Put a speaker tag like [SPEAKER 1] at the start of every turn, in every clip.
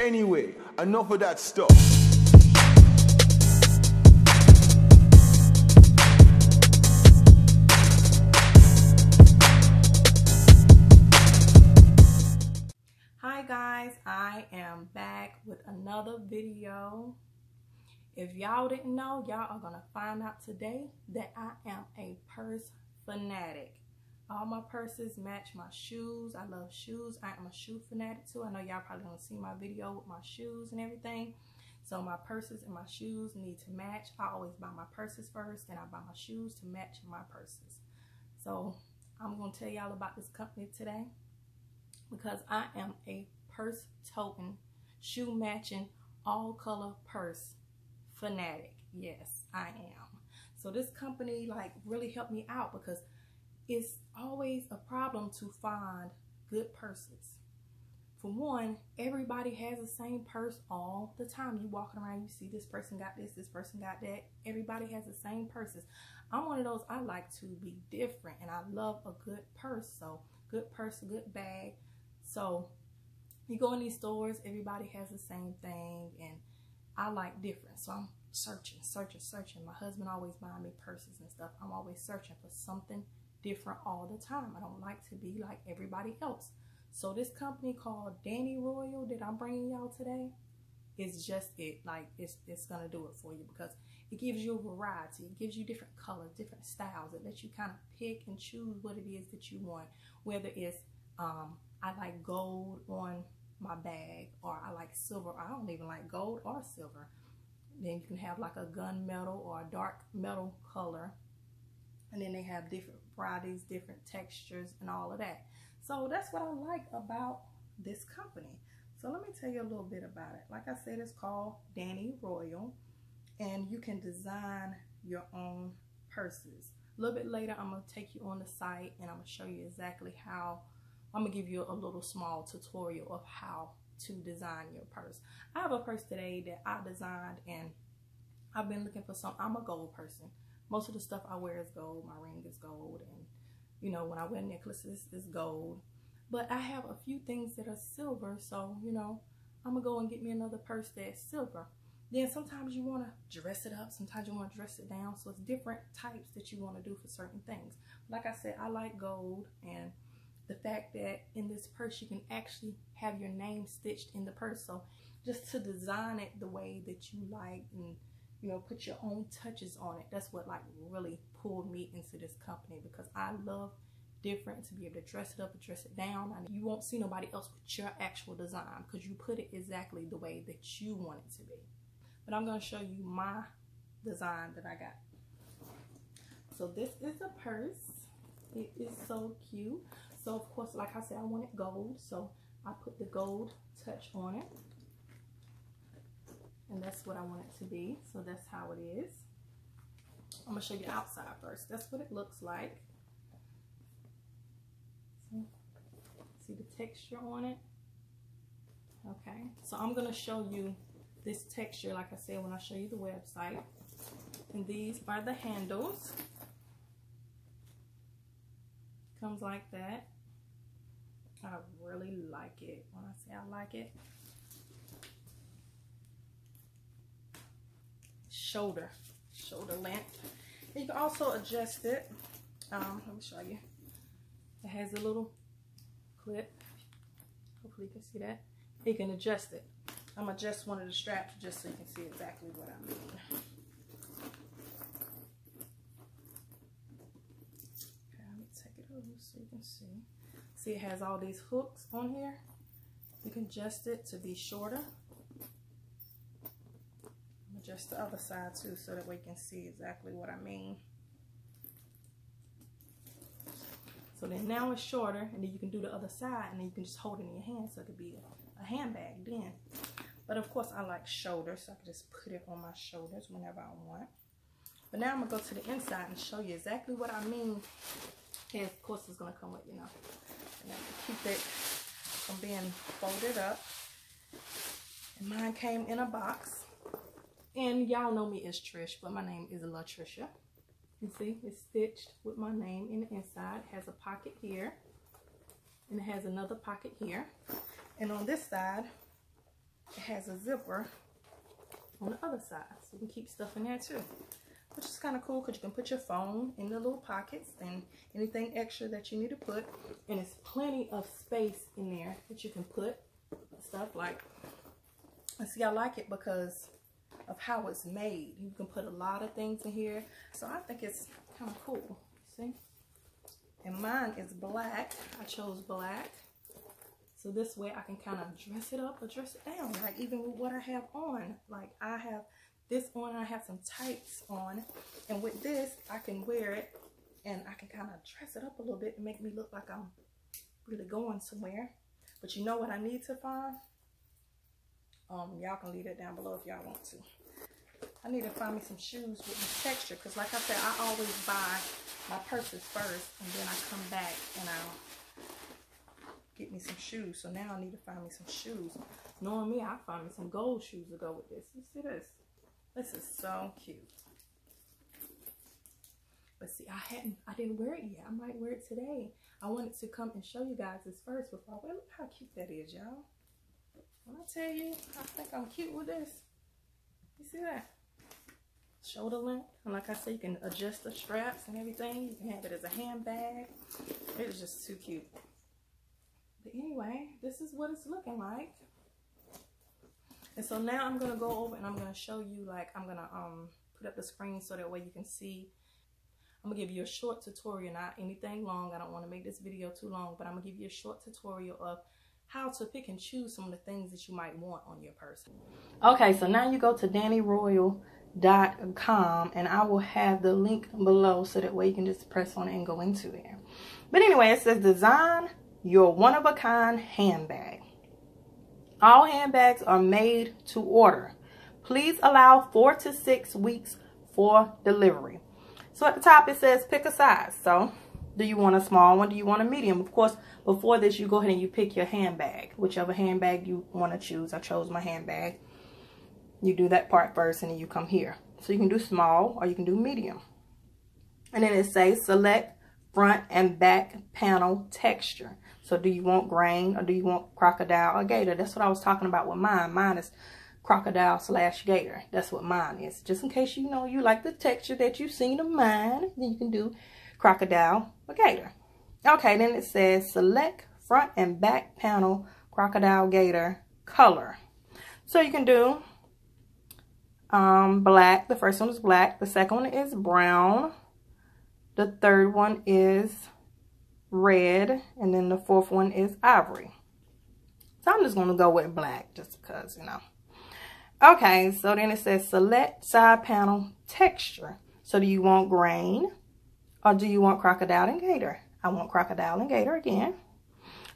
[SPEAKER 1] Anyway, enough of that stuff.
[SPEAKER 2] Hi guys, I am back with another video. If y'all didn't know, y'all are gonna find out today that I am a purse fanatic. All my purses match my shoes. I love shoes. I am a shoe fanatic too. I know y'all probably gonna see my video with my shoes and everything. So my purses and my shoes need to match. I always buy my purses first, then I buy my shoes to match my purses. So I'm gonna tell y'all about this company today because I am a purse toting, shoe matching, all color purse fanatic. Yes, I am. So this company like really helped me out because it's always a problem to find good purses. For one, everybody has the same purse all the time. You walking around, you see this person got this person got that. Everybody has the same purses. I'm one of those, I like to be different and I love a good purse. So good purse, a good bag. So you go in these stores, everybody has the same thing and I like different. So I'm searching. My husband always buying me purses and stuff. I'm always searching for something different all the time. I don't like to be like everybody else. So this company called Danny Royal that I'm bringing y'all today is just it. Like it's gonna do it for you because it gives you a variety. It gives you different colors, different styles. It lets you kind of pick and choose what it is that you want. Whether it's I like gold on my bag, or I like silver. I don't even like gold or silver. Then you can have like a gunmetal or a dark metal color. And then they have different varieties, different textures and all of that. So that's what I like about this company. So let me tell you a little bit about it. Like I said, it's called Danny Royal and you can design your own purses. A little bit later, I'm gonna take you on the site and I'm gonna show you exactly how. I'm gonna give you a little small tutorial of how to design your purse. I have a purse today that I designed and I've been looking for some. I'm a gold person. Most of the stuff I wear is gold. My ring is gold and you know when I wear necklaces it's gold. But I have a few things that are silver, so you know I'm gonna go and get me another purse that's silver. Then sometimes you want to dress it up, sometimes you want to dress it down, so it's different types that you want to do for certain things. Like I said, I like gold, and the fact that in this purse you can actually have your name stitched in the purse. So just to design it the way that you like and you know put your own touches on it, that's what like really pulled me into this company because I love different, to be able to dress it up and dress it down. And you won't see nobody else with your actual design because you put it exactly the way that you want it to be. But I'm going to show you my design that I got. So this is a purse. It is so cute. So of course, like I said, I wanted gold, so I put the gold touch on it. And that's what I want it to be. So that's how it is. I'm gonna show you the outside first. That's what it looks like. So, see the texture on it? Okay, so I'm gonna show you this texture, like I said, when I show you the website. And these are the handles. Comes like that. I really like it. When I say I like it, shoulder length. And you can also adjust it. Let me show you. It has a little clip. Hopefully you can see that. You can adjust it. I'm gonna adjust one of the straps just so you can see exactly what I mean. Okay, let me take it over so you can see. See, it has all these hooks on here. You can adjust it to be shorter. Adjust the other side too so that way you can see exactly what I mean. So then now it's shorter, and then you can do the other side, and then you can just hold it in your hand so it could be a handbag then. But of course I like shoulders, so I can just put it on my shoulders whenever I want. But now I'm gonna go to the inside and show you exactly what I mean. And of course it's gonna come with, you know, and I can keep it from being folded up. And mine came in a box. And y'all know me as Trish, but my name is LaTrisha. You see, it's stitched with my name in the inside. It has a pocket here, and it has another pocket here. And on this side, it has a zipper on the other side, so you can keep stuff in there too, which is kind of cool because you can put your phone in the little pockets and anything extra that you need to put, and there's plenty of space in there that you can put stuff like. And see, I like it because of how it's made. You can put a lot of things in here, so I think it's kind of cool. See, and mine is black. I chose black. So this way I can kind of dress it up or dress it down. Like even with what I have on. Like I have this on and I have some tights on. And with this, I can wear it and I can kind of dress it up a little bit and make me look like I'm really going somewhere. But you know what I need to find? Y'all can leave that down below if y'all want to. I need to find me some shoes with the texture. Because like I said, I always buy my purses first. And then I come back and I'll get me some shoes. So now I need to find me some shoes. Knowing me, I'll find me some gold shoes to go with this. You see this? This is so cute. But see, I didn't wear it yet. I might wear it today. I wanted to come and show you guys this first before I wear it. Look how cute that is, y'all. When I tell you, I think I'm cute with this. You see that? Shoulder length. And like I said, you can adjust the straps and everything. You can have it as a handbag. It is just too cute. But anyway, this is what it's looking like. And so now I'm going to go over and I'm going to show you, like, I'm going to put up the screen so that way you can see. I'm going to give you a short tutorial, not anything long. I don't want to make this video too long, but I'm going to give you a short tutorial of how to pick and choose some of the things that you might want on your person. Okay, so now you go to DannyRoyal.com and I will have the link below so that way you can just press on it and go into there. But anyway, it says design your one-of-a-kind handbag. All handbags are made to order. Please allow 4 to 6 weeks for delivery. So at the top it says pick a size. So do you want a small one? Do you want a medium? Of course, before this you go ahead and you pick your handbag. Whichever handbag you want to choose. I chose my handbag. You do that part first and then you come here. So you can do small or you can do medium. And then it says select front and back panel texture. So do you want grain or do you want crocodile or gator? That's what I was talking about with mine. Mine is crocodile / gator. That's what mine is. Just in case you know you like the texture that you've seen of mine, then you can do crocodile or gator. Okay, then it says select front and back panel crocodile gator color. So you can do black. The first one is black. The second one is brown. The third one is red, and then the fourth one is ivory. So I'm just going to go with black just because, you know. Okay, so then it says select side panel texture. So do you want grain or do you want crocodile and gator? I want crocodile and gator again.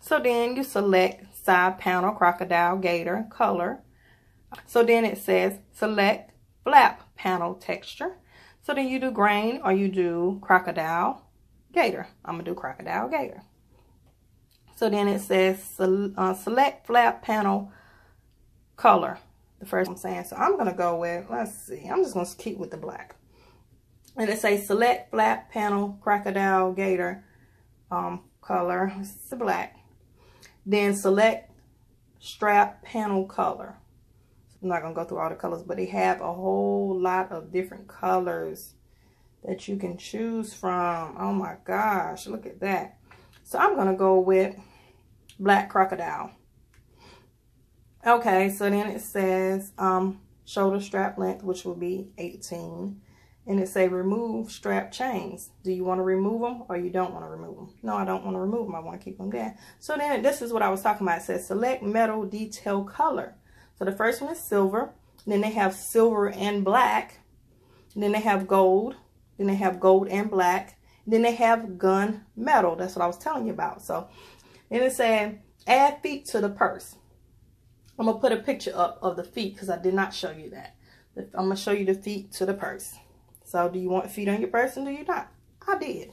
[SPEAKER 2] So then you select side panel crocodile gator color. So then it says select flap panel texture. So then you do grain or you do crocodile gator. I'm going to do crocodile gator. So then it says select flap panel color. The first I'm saying. So I'm going to go with, let's see. I'm just going to keep with the black. And it says select flap panel crocodile gator color. It's the black. Then select strap panel color. I'm not going to go through all the colors, but they have a whole lot of different colors that you can choose from. Oh my gosh, look at that. So I'm going to go with black crocodile. Okay, so then it says shoulder strap length, which will be 18. And it say remove strap chains. Do you want to remove them or you don't want to remove them? No, I don't want to remove them. I want to keep them there. So then this is what I was talking about. It says select metal detail color. So the first one is silver. Then they have silver and black. And then they have gold. Then they have gold and black. And then they have gun metal. That's what I was telling you about. So then it said add feet to the purse. I'm going to put a picture up of the feet because I did not show you that. I'm going to show you the feet to the purse. So do you want feet on your purse or do you not? I did.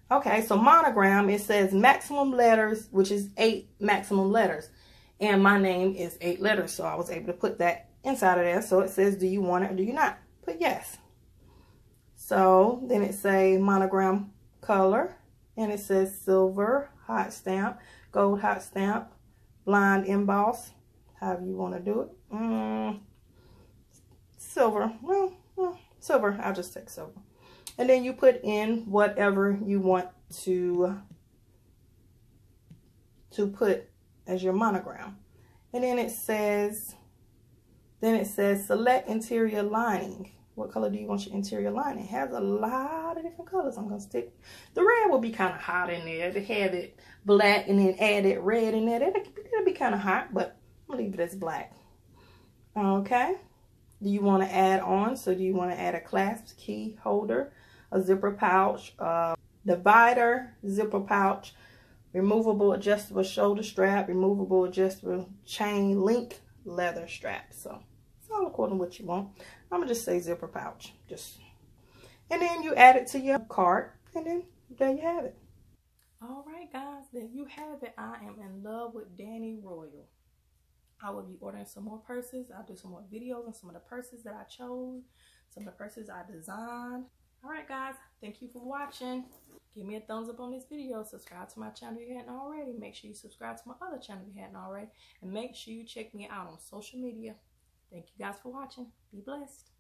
[SPEAKER 2] Okay, so monogram, it says maximum letters, which is 8 maximum letters. And my name is 8 letters, so I was able to put that inside of there. So it says, do you want it or do you not? Put yes. So then it says monogram color, and it says silver hot stamp, gold hot stamp, blind emboss, however you want to do it. Silver, well, silver, I'll just take silver. And then you put in whatever you want to put as your monogram. And then it says select interior lining. What color do you want your interior lining? It has a lot of different colors. I'm gonna stick the red will be kind of hot in there. To have it black and then add it red in there, it'll be kind of hot, but I'm gonna leave it as black. Okay. Do you want to add on? So do you want to add a clasp key holder, a zipper pouch, divider, zipper pouch, removable adjustable shoulder strap, removable adjustable chain link leather strap. So it's all according to what you want. I'm gonna just say zipper pouch, and then you add it to your cart, and then there you have it. All right, guys, there you have it. I am in love with Danny Royal. I will be ordering some more purses. I'll do some more videos on some of the purses that I chose, some of the purses I designed. All right, guys, thank you for watching. Give me a thumbs up on this video. Subscribe to my channel if you hadn't already. Make sure you subscribe to my other channel if you hadn't already. And make sure you check me out on social media. Thank you guys for watching. Be blessed.